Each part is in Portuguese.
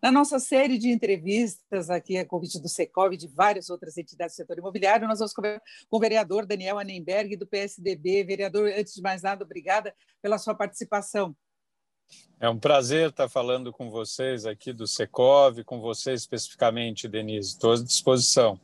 Na nossa série de entrevistas, aqui a convite do Secov e de várias outras entidades do setor imobiliário, nós vamos conversar com o vereador Daniel Annemberg, do PSDB. Vereador, antes de mais nada, obrigada pela sua participação. É um prazer estar falando com vocês aqui do Secov, com você especificamente, Denise. Estou à disposição.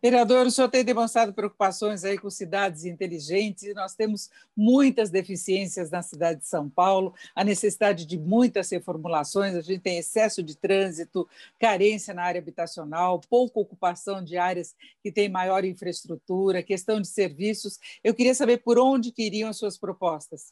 Vereador, o senhor tem demonstrado preocupações aí com cidades inteligentes. Nós temos muitas deficiências na cidade de São Paulo, a necessidade de muitas reformulações. A gente tem excesso de trânsito, carência na área habitacional, pouca ocupação de áreas que têm maior infraestrutura, questão de serviços. Eu queria saber por onde que iriam as suas propostas.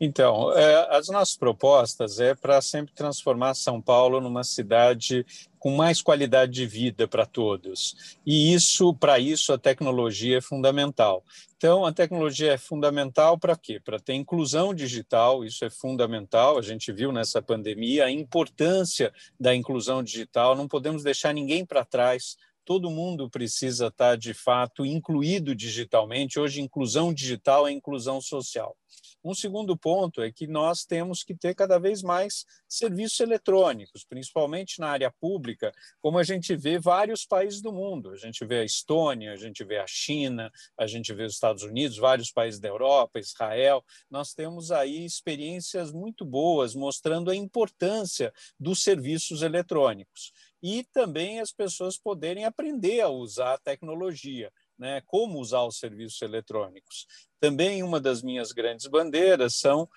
Então, as nossas propostas é para sempre transformar São Paulo numa cidade com mais qualidade de vida para todos. E para isso, a tecnologia é fundamental. Então, a tecnologia é fundamental para quê? Para ter inclusão digital, isso é fundamental. A gente viu nessa pandemia a importância da inclusão digital, não podemos deixar ninguém para trás. Todo mundo precisa estar, de fato, incluído digitalmente. Hoje, inclusão digital é inclusão social. Um segundo ponto é que nós temos que ter cada vez mais serviços eletrônicos, principalmente na área pública, como a gente vê vários países do mundo. A gente vê a Estônia, a gente vê a China, a gente vê os Estados Unidos, vários países da Europa, Israel. Nós temos aí experiências muito boas mostrando a importância dos serviços eletrônicos. E também as pessoas poderem aprender a usar a tecnologia, né? Como usar os serviços eletrônicos. Também uma das minhas grandes bandeiras são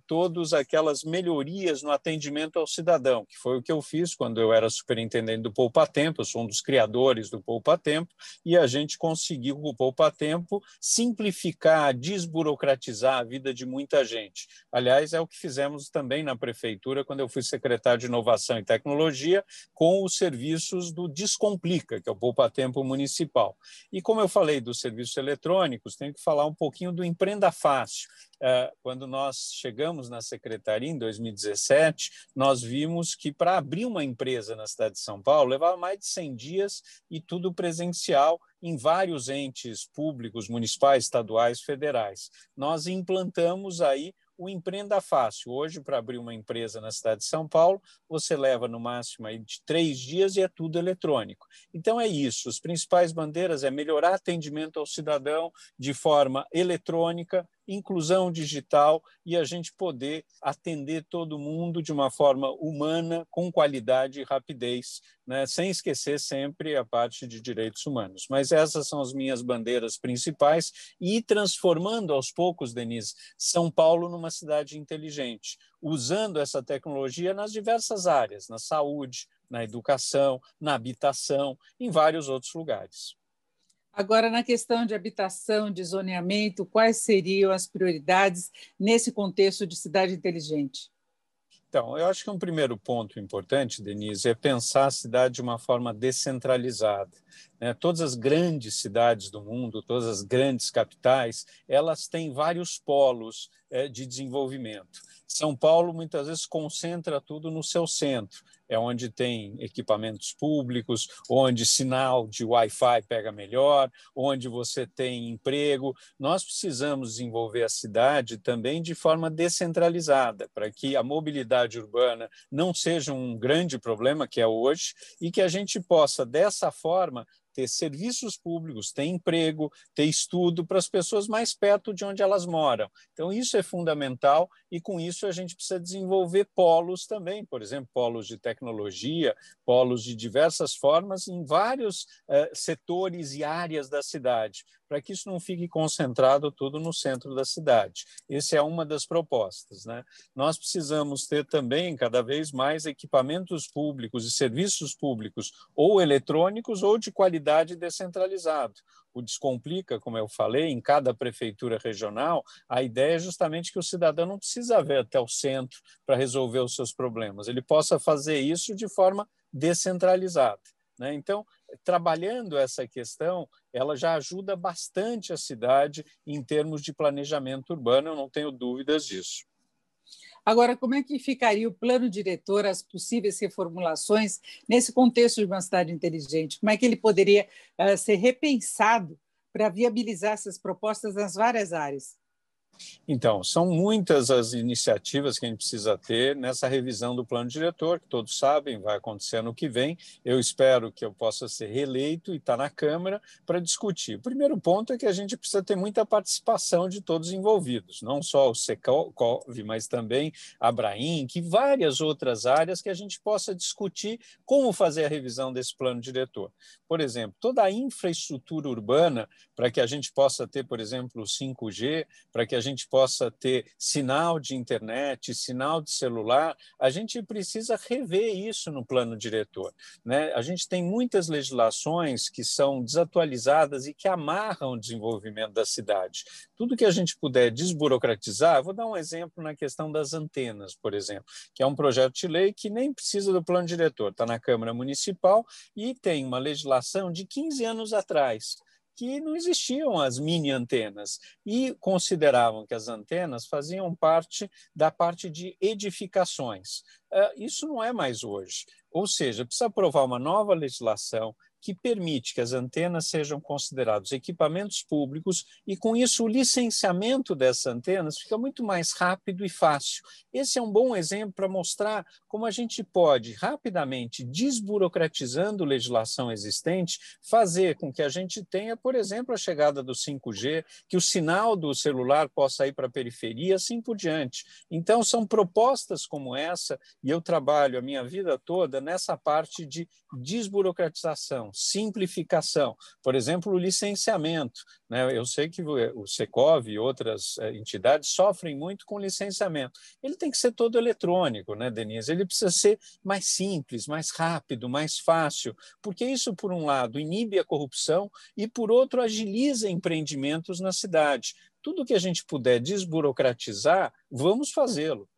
todas aquelas melhorias no atendimento ao cidadão, que foi o que eu fiz quando eu era superintendente do Poupa Tempo. Eu sou um dos criadores do Poupa Tempo, e a gente conseguiu, com o Poupa Tempo, simplificar, desburocratizar a vida de muita gente. Aliás, é o que fizemos também na prefeitura, quando eu fui secretário de Inovação e Tecnologia, com os serviços do Descomplica, que é o Poupa Tempo municipal. E como eu falei dos serviços eletrônicos, tenho que falar um pouquinho do Empreenda Fácil. Quando nós chegamos na secretaria em 2017, nós vimos que para abrir uma empresa na cidade de São Paulo levava mais de 100 dias e tudo presencial em vários entes públicos, municipais, estaduais, federais. Nós implantamos aí o Empreenda Fácil. Hoje, para abrir uma empresa na cidade de São Paulo, você leva no máximo aí de 3 dias e é tudo eletrônico. Então é isso, as principais bandeiras é melhorar atendimento ao cidadão de forma eletrônica, inclusão digital e a gente poder atender todo mundo de uma forma humana, com qualidade e rapidez, né? Sem esquecer sempre a parte de direitos humanos. Mas essas são as minhas bandeiras principais e transformando aos poucos, Denise, São Paulo numa cidade inteligente, usando essa tecnologia nas diversas áreas, na saúde, na educação, na habitação, em vários outros lugares. Agora, na questão de habitação, de zoneamento, quais seriam as prioridades nesse contexto de cidade inteligente? Então, eu acho que um primeiro ponto importante, Denise, é pensar a cidade de uma forma descentralizada, né? Todas as grandes cidades do mundo, todas as grandes capitais, elas têm vários polos de desenvolvimento. São Paulo, muitas vezes, concentra tudo no seu centro, é onde tem equipamentos públicos, onde sinal de Wi-Fi pega melhor, onde você tem emprego. Nós precisamos desenvolver a cidade também de forma descentralizada, para que a mobilidade urbana não seja um grande problema, que é hoje, e que a gente possa, dessa forma, ter serviços públicos, ter emprego, ter estudo para as pessoas mais perto de onde elas moram. Então, isso é fundamental e, com isso, a gente precisa desenvolver polos também, por exemplo, polos de tecnologia, polos de diversas formas em vários setores e áreas da cidade, para que isso não fique concentrado tudo no centro da cidade. Essa é uma das propostas, né? Nós precisamos ter também, cada vez mais, equipamentos públicos e serviços públicos ou eletrônicos ou de qualidade descentralizado. O Descomplica, como eu falei, em cada prefeitura regional, a ideia é justamente que o cidadão não precisa vir até o centro para resolver os seus problemas, ele possa fazer isso de forma descentralizada, né? Então, trabalhando essa questão, ela já ajuda bastante a cidade em termos de planejamento urbano, eu não tenho dúvidas disso. Agora, como é que ficaria o plano diretor, as possíveis reformulações nesse contexto de uma cidade inteligente? Como é que ele poderia ser repensado para viabilizar essas propostas nas várias áreas? Então, são muitas as iniciativas que a gente precisa ter nessa revisão do plano diretor, que todos sabem, vai acontecer ano que vem. Eu espero que eu possa ser reeleito e estar na Câmara para discutir. O primeiro ponto é que a gente precisa ter muita participação de todos os envolvidos, não só o Secov, mas também a Abrainc, e várias outras áreas que a gente possa discutir como fazer a revisão desse plano diretor. Por exemplo, toda a infraestrutura urbana para que a gente possa ter, por exemplo, o 5G, para que a gente possa ter sinal de internet, sinal de celular, a gente precisa rever isso no plano diretor, né? A gente tem muitas legislações que são desatualizadas e que amarram o desenvolvimento da cidade. Tudo que a gente puder desburocratizar, vou dar um exemplo na questão das antenas, por exemplo, que é um projeto de lei que nem precisa do plano diretor, está na Câmara Municipal e tem uma legislação de 15 anos atrás, que não existiam as mini-antenas e consideravam que as antenas faziam parte da parte de edificações. Isso não é mais hoje. Ou seja, precisa aprovar uma nova legislação que permite que as antenas sejam considerados equipamentos públicos e, com isso, o licenciamento dessas antenas fica muito mais rápido e fácil. Esse é um bom exemplo para mostrar como a gente pode, rapidamente, desburocratizando legislação existente, fazer com que a gente tenha, por exemplo, a chegada do 5G, que o sinal do celular possa ir para a periferia, assim por diante. Então, são propostas como essa, e eu trabalho a minha vida toda nessa parte de desburocratização, simplificação. Por exemplo, o licenciamento, né? Eu sei que o Secov e outras entidades sofrem muito com licenciamento. Ele tem que ser todo eletrônico, né, Denise? Ele precisa ser mais simples, mais rápido, mais fácil, porque isso, por um lado, inibe a corrupção e, por outro, agiliza empreendimentos na cidade. Tudo que a gente puder desburocratizar, vamos fazê-lo.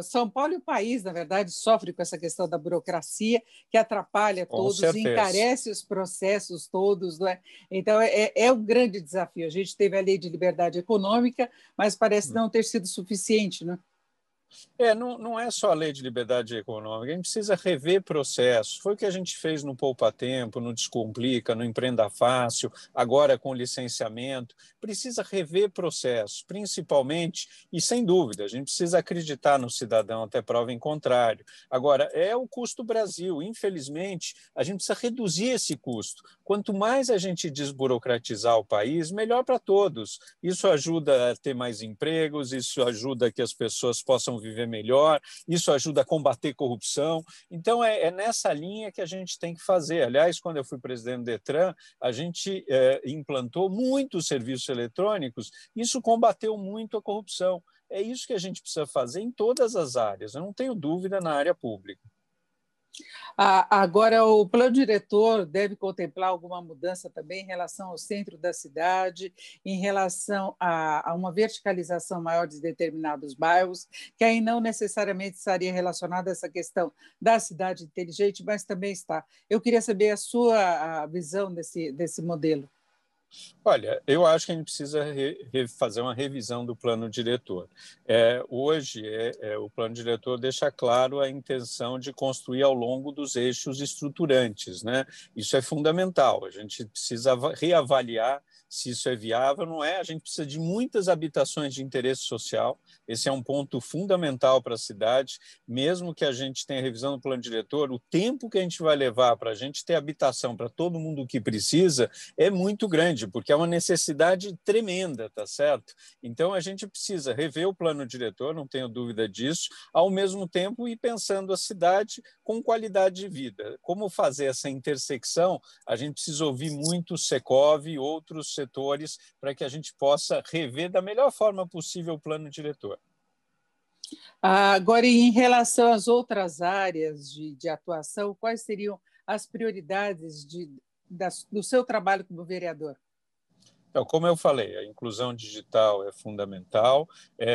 São Paulo e o país, na verdade, sofre com essa questão da burocracia que atrapalha Com todos, certeza. encarece os processos todos, não é? Então, é um grande desafio. A gente teve a lei de liberdade econômica, mas parece não ter sido suficiente, né? Não é só a lei de liberdade econômica, a gente precisa rever processos. Foi o que a gente fez no Poupa Tempo, no Descomplica, no Empreenda Fácil, agora com o licenciamento. Precisa rever processos, principalmente, e sem dúvida, a gente precisa acreditar no cidadão até prova em contrário. Agora, é o custo Brasil. Infelizmente, a gente precisa reduzir esse custo. Quanto mais a gente desburocratizar o país, melhor para todos. Isso ajuda a ter mais empregos, isso ajuda que as pessoas possam viver melhor, isso ajuda a combater corrupção. Então, é nessa linha que a gente tem que fazer. Aliás, quando eu fui presidente do Detran, a gente implantou muitos serviços eletrônicos, isso combateu muito a corrupção. É isso que a gente precisa fazer em todas as áreas, eu não tenho dúvida na área pública. Agora, o plano diretor deve contemplar alguma mudança também em relação ao centro da cidade, em relação a uma verticalização maior de determinados bairros, que aí não necessariamente estaria relacionada a essa questão da cidade inteligente, mas também está. Eu queria saber a sua visão desse modelo. Olha, eu acho que a gente precisa fazer uma revisão do plano diretor. Hoje, o plano diretor deixa claro a intenção de construir ao longo dos eixos estruturantes, né? Isso é fundamental. A gente precisa reavaliar se isso é viável, não é? A gente precisa de muitas habitações de interesse social. Esse é um ponto fundamental para a cidade. Mesmo que a gente tenha revisão do plano diretor, o tempo que a gente vai levar para a gente ter habitação para todo mundo que precisa é muito grande, porque é uma necessidade tremenda, tá certo? Então, a gente precisa rever o plano diretor, não tenho dúvida disso, ao mesmo tempo ir pensando a cidade com qualidade de vida. Como fazer essa intersecção? A gente precisa ouvir muito o Secov e outros setores para que a gente possa rever da melhor forma possível o plano diretor. Agora, em relação às outras áreas de atuação, quais seriam as prioridades do seu trabalho como vereador? Então, como eu falei, a inclusão digital é fundamental,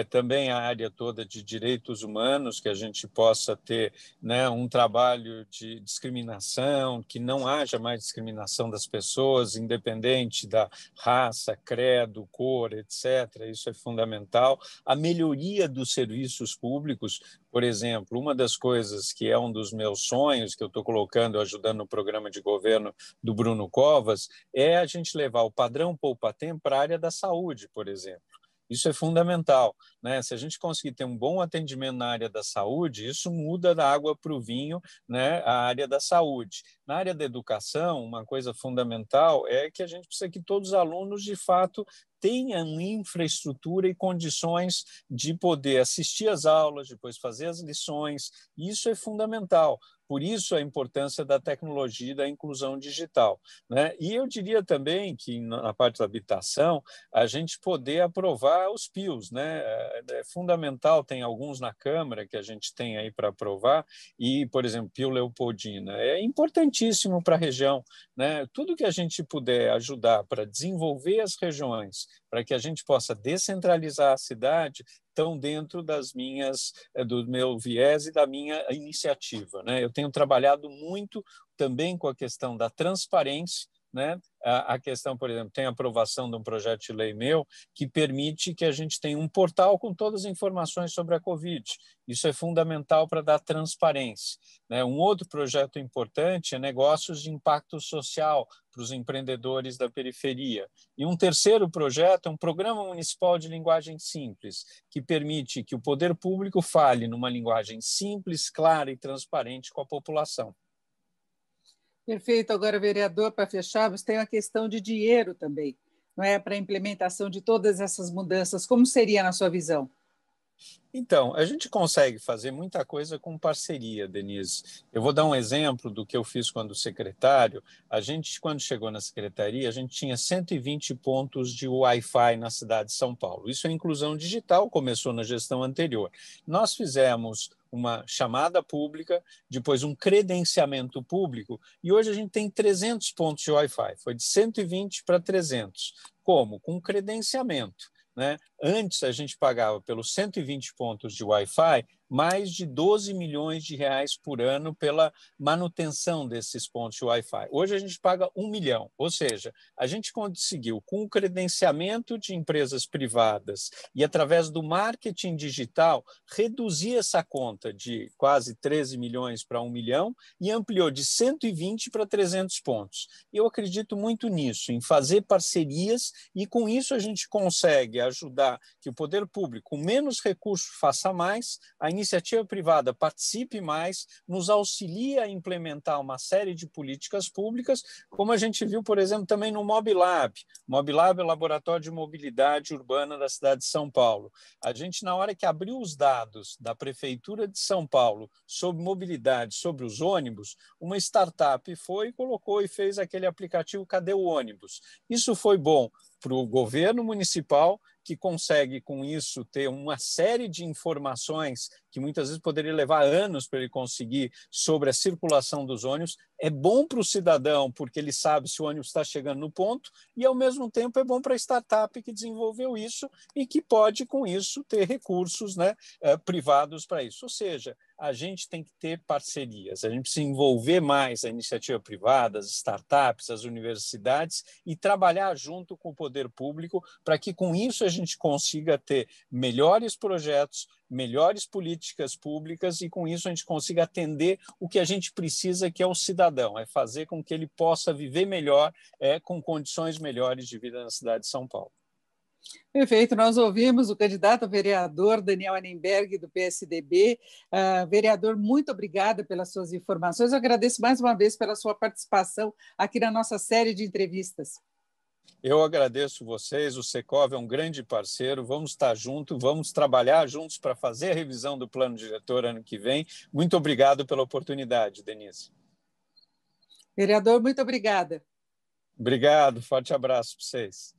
também a área toda de direitos humanos, que a gente possa ter, né, um trabalho de discriminação, que não haja mais discriminação das pessoas, independente da raça, credo, cor, etc. Isso é fundamental. A melhoria dos serviços públicos, Por exemplo, uma das coisas que é um dos meus sonhos, que eu estou colocando, ajudando no programa de governo do Bruno Covas, é a gente levar o padrão Poupa-Tempo para a área da saúde, por exemplo. Isso é fundamental, né? Se a gente conseguir ter um bom atendimento na área da saúde, isso muda da água para o vinho, né? A área da saúde. Na área da educação, uma coisa fundamental é que a gente precisa que todos os alunos, de fato, tenham infraestrutura e condições de poder assistir às aulas, depois fazer as lições. Isso é fundamental. Por isso a importância da tecnologia e da inclusão digital, né? E eu diria também que, na parte da habitação, a gente poder aprovar os PIOs, né? É fundamental, tem alguns na Câmara que a gente tem aí para aprovar, e, por exemplo, Pio Leopoldina, é importantíssimo para a região, né? Tudo que a gente puder ajudar para desenvolver as regiões, para que a gente possa descentralizar a cidade, estão dentro do meu viés e da minha iniciativa, né? Eu tenho trabalhado muito também com a questão da transparência, né? A questão, por exemplo, tem a aprovação de um projeto de lei meu que permite que a gente tenha um portal com todas as informações sobre a Covid. Isso é fundamental para dar transparência, né? Um outro projeto importante é negócios de impacto social para os empreendedores da periferia. E um terceiro projeto é um programa municipal de linguagem simples, que permite que o poder público fale numa linguagem simples, clara e transparente com a população. Perfeito. Agora, vereador, para fecharmos, tem a questão de dinheiro também, não é? Para a implementação de todas essas mudanças. Como seria na sua visão? Então, a gente consegue fazer muita coisa com parceria, Denise. Eu vou dar um exemplo do que eu fiz quando secretário. A gente, quando chegou na secretaria, a gente tinha 120 pontos de Wi-Fi na cidade de São Paulo. Isso é inclusão digital, começou na gestão anterior. Nós fizemos uma chamada pública, depois um credenciamento público, e hoje a gente tem 300 pontos de Wi-Fi. Foi de 120 para 300. Como? Com credenciamento, né? Antes, a gente pagava pelos 120 pontos de Wi-Fi mais de 12 milhões de reais por ano pela manutenção desses pontos de Wi-Fi. Hoje a gente paga 1 milhão, ou seja, a gente conseguiu, com o credenciamento de empresas privadas e através do marketing digital, reduzir essa conta de quase 13 milhões para 1 milhão e ampliou de 120 para 300 pontos. Eu acredito muito nisso, em fazer parcerias, e com isso a gente consegue ajudar que o poder público, com menos recursos, faça mais, a iniciativa privada participe mais, nos auxilia a implementar uma série de políticas públicas, como a gente viu, por exemplo, também no MobLab. MobLab é o Laboratório de Mobilidade Urbana da cidade de São Paulo. A gente, na hora que abriu os dados da Prefeitura de São Paulo sobre mobilidade, sobre os ônibus, uma startup foi e colocou e fez aquele aplicativo Cadê o Ônibus? Isso foi bom para o governo municipal, que consegue, com isso, ter uma série de informações que muitas vezes poderia levar anos para ele conseguir sobre a circulação dos ônibus. É bom para o cidadão, porque ele sabe se o ônibus está chegando no ponto, e, ao mesmo tempo, é bom para a startup que desenvolveu isso e que pode, com isso, ter recursos, né, privados para isso. Ou seja, a gente tem que ter parcerias, a gente precisa envolver mais a iniciativa privada, as startups, as universidades, e trabalhar junto com o poder público para que, com isso, a gente consiga ter melhores projetos, melhores políticas públicas, e, com isso, a gente consiga atender o que a gente precisa, que é o cidadão, é fazer com que ele possa viver melhor, com condições melhores de vida na cidade de São Paulo. Perfeito, nós ouvimos o candidato a vereador Daniel Annemberg, do PSDB. Vereador, muito obrigada pelas suas informações. Eu agradeço mais uma vez pela sua participação aqui na nossa série de entrevistas. Eu agradeço vocês, o Secov é um grande parceiro, vamos estar juntos, vamos trabalhar juntos para fazer a revisão do plano diretor ano que vem. Muito obrigado pela oportunidade, Denise. Vereador, muito obrigada. Obrigado, forte abraço para vocês.